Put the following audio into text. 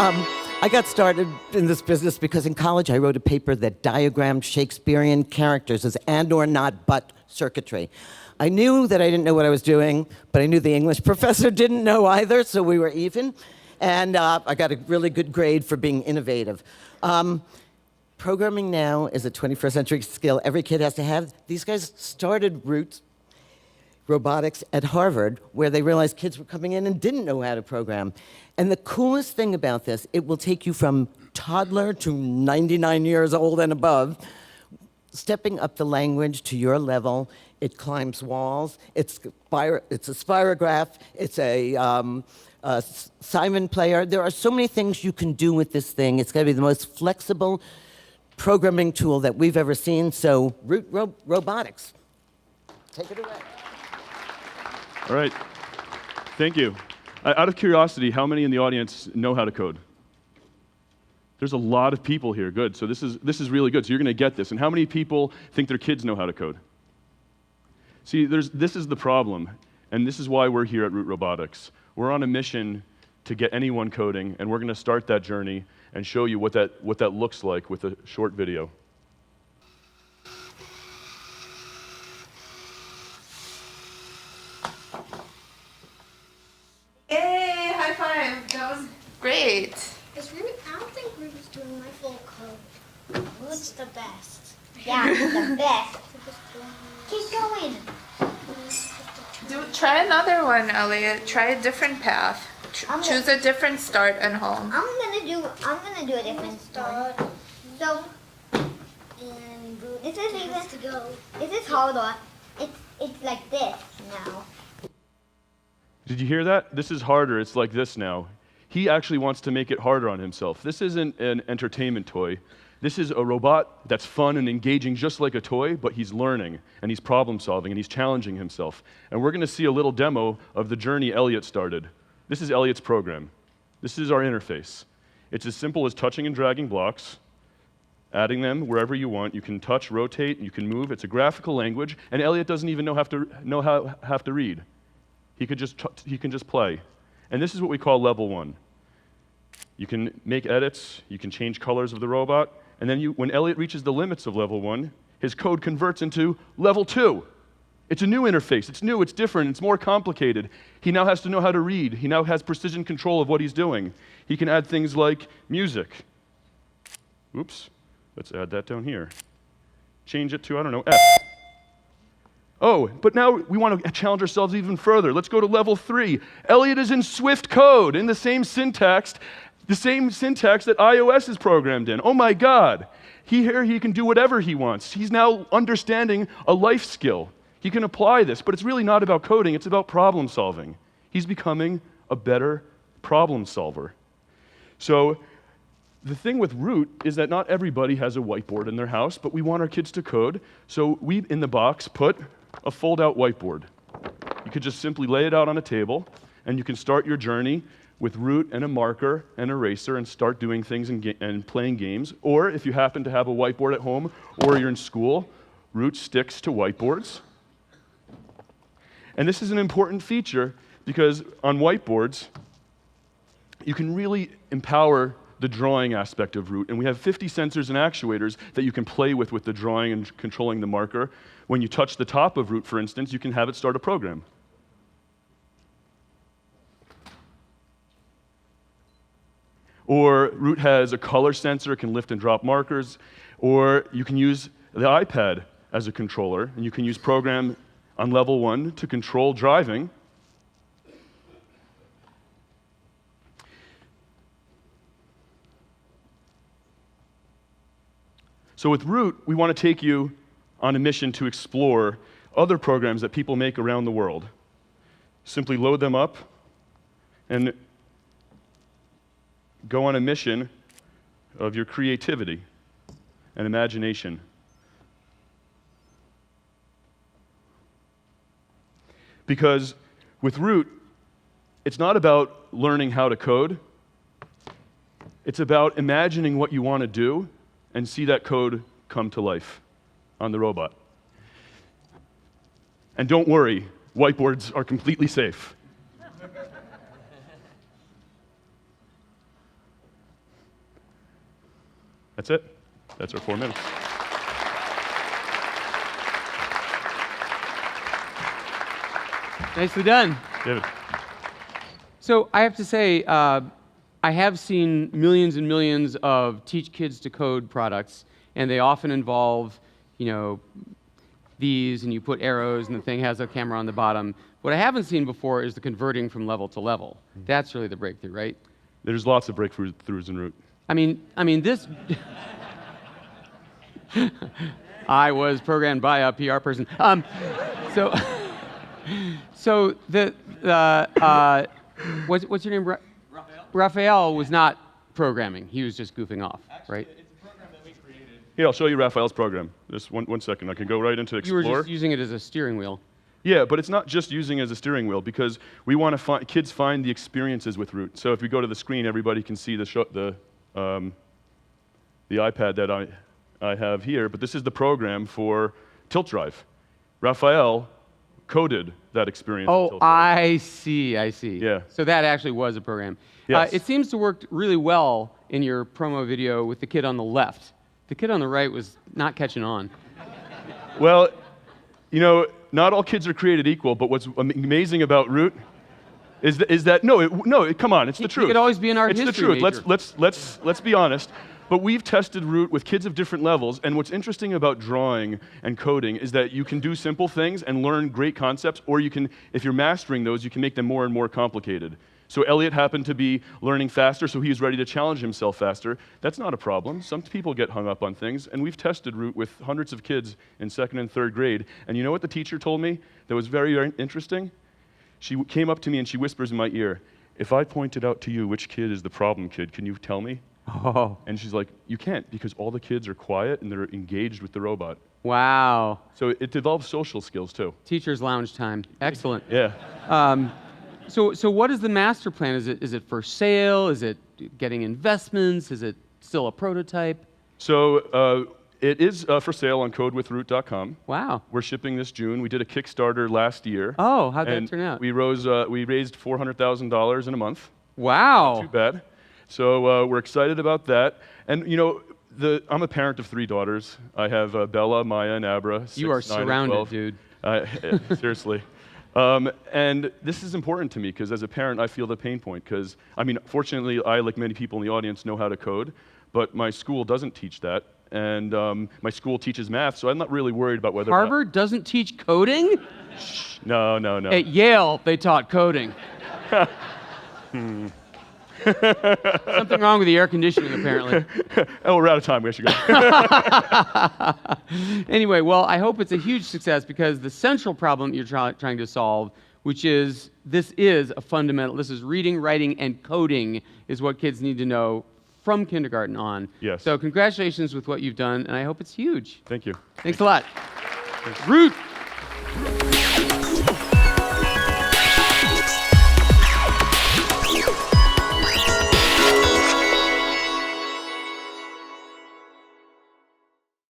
I got started in this business because in college I wrote a paper that diagrammed Shakespearean characters as and or not but circuitry. I knew that I didn't know what I was doing, but I knew the English professor didn't know either, so we were even. And I got a really good grade for being innovative. Programming now is a 21st century skill every kid has to have. These guys started robotics at Harvard, where they realized kids were coming in and didn't know how to program. And the coolest thing about this, it will take you from toddler to 99 years old and above, stepping up the language to your level. It climbs walls. It's a spirograph. It's a Simon player. There are so many things you can do with this thing. It's going to be the most flexible programming tool that we've ever seen. So, Root Robotics, take it away. All right, thank you. Out of curiosity, how many in the audience know how to code? There's a lot of people here, good. So this is really good, so you're gonna get this. And how many people think their kids know how to code? See, this is the problem, and this is why we're here at Root Robotics. We're on a mission to get anyone coding, and we're gonna start that journey and show you what that looks like with a short video. Yay, high five, that was great. I don't think Ruby's doing my full code. Root's the best. Yeah, the best. Keep going. Try another one, Elliot. Try a different path. Choose a different start and home. I'm gonna do a different start. So, and this is even to go. This is harder. It's like this now. Did you hear that? This is harder, it's like this now. He actually wants to make it harder on himself. This isn't an entertainment toy. This is a robot that's fun and engaging just like a toy, but he's learning, and he's problem solving, and he's challenging himself. And we're gonna see a little demo of the journey Elliot started. This is Elliot's program. This is our interface. It's as simple as touching and dragging blocks, adding them wherever you want. You can touch, rotate, you can move. It's a graphical language, and Elliot doesn't even have to read. He can just play. And this is what we call level 1. You can make edits, you can change colors of the robot, and then when Elliot reaches the limits of level 1, his code converts into level 2. It's a new interface, it's new, it's different, it's more complicated. He now has to know how to read. He now has precision control of what he's doing. He can add things like music. Oops, let's add that down here. Change it to, I don't know, F. Oh, but now we want to challenge ourselves even further. Let's go to level 3. Elliot is in Swift code, in the same syntax that iOS is programmed in. Oh my God. He can do whatever he wants. He's now understanding a life skill. He can apply this, but it's really not about coding, it's about problem solving. He's becoming a better problem solver. So the thing with Root is that not everybody has a whiteboard in their house, but we want our kids to code, so we, in the box, put a fold-out whiteboard. You could just simply lay it out on a table, and you can start your journey with Root and a marker and eraser and start doing things and playing games. Or if you happen to have a whiteboard at home or you're in school, Root sticks to whiteboards. And this is an important feature because on whiteboards, you can really empower the drawing aspect of Root, and we have 50 sensors and actuators that you can play with the drawing and controlling the marker. When you touch the top of Root, for instance, you can have it start a program. Or Root has a color sensor, it can lift and drop markers, or you can use the iPad as a controller, and you can use program on level 1 to control driving. So with Root, we want to take you on a mission to explore other programs that people make around the world. Simply load them up and go on a mission of your creativity and imagination. Because with Root, it's not about learning how to code. It's about imagining what you want to do and see that code come to life on the robot. And don't worry, whiteboards are completely safe. That's it. That's our 4 minutes. Nicely done. David. So I have to say, I have seen millions and millions of Teach Kids to Code products, and they often involve, these, and you put arrows, and the thing has a camera on the bottom. What I haven't seen before is the converting from level to level. That's really the breakthrough, right? There's lots of breakthroughs en route. I mean this. I was programmed by a PR person. So what's your name? Raphael was not programming. He was just goofing off, right? It's a program that we created. Here, I'll show you Raphael's program. Just one second. I can go right into Explore. You were just using it as a steering wheel. Yeah, but it's not just using it as a steering wheel because we want to kids find the experiences with Root. So if we go to the screen, everybody can see the iPad that I have here. But this is the program for Tilt Drive. Raphael coded that experience. Oh, I see. Yeah. So that actually was a program. Yes. It seems to work really well in your promo video with the kid on the left. The kid on the right was not catching on. Well, not all kids are created equal, but what's amazing about Root is that come on, it's the truth. He could always be an art history history major. major. Let's be honest. But we've tested Root with kids of different levels, and what's interesting about drawing and coding is that you can do simple things and learn great concepts, or you can, if you're mastering those, you can make them more and more complicated. So Elliot happened to be learning faster, so he was ready to challenge himself faster. That's not a problem. Some people get hung up on things, and we've tested Root with hundreds of kids in 2nd and 3rd grade. And you know what the teacher told me that was very, very interesting? She came up to me and she whispers in my ear, "If I pointed out to you which kid is the problem kid, can you tell me?" Oh. And she's like, "You can't, because all the kids are quiet and they're engaged with the robot." Wow. So it develops social skills too. Teacher's lounge time. Excellent. Yeah. So what is the master plan? Is it for sale? Is it getting investments? Is it still a prototype? So it is for sale on codewithroot.com. Wow. We're shipping this June. We did a Kickstarter last year. Oh, how'd that and turn out? We raised $400,000 in a month. Wow. Not too bad. So we're excited about that. And I'm a parent of 3 daughters. I have Bella, Maya, and Abra. 6, You are 9, and surrounded, 12. dude. Seriously. And this is important to me because as a parent, I feel the pain point because, fortunately, I, like many people in the audience, know how to code, but my school doesn't teach that. And my school teaches math, so I'm not really worried about whether Harvard doesn't teach coding? No. At Yale, they taught coding. Something wrong with the air conditioning, apparently. Oh, we're out of time. We should go. Anyway, well, I hope it's a huge success because the central problem you're trying to solve, which is this is reading, writing, and coding is what kids need to know from kindergarten on. Yes. So congratulations with what you've done, and I hope it's huge. Thank you. Thanks a lot. Root.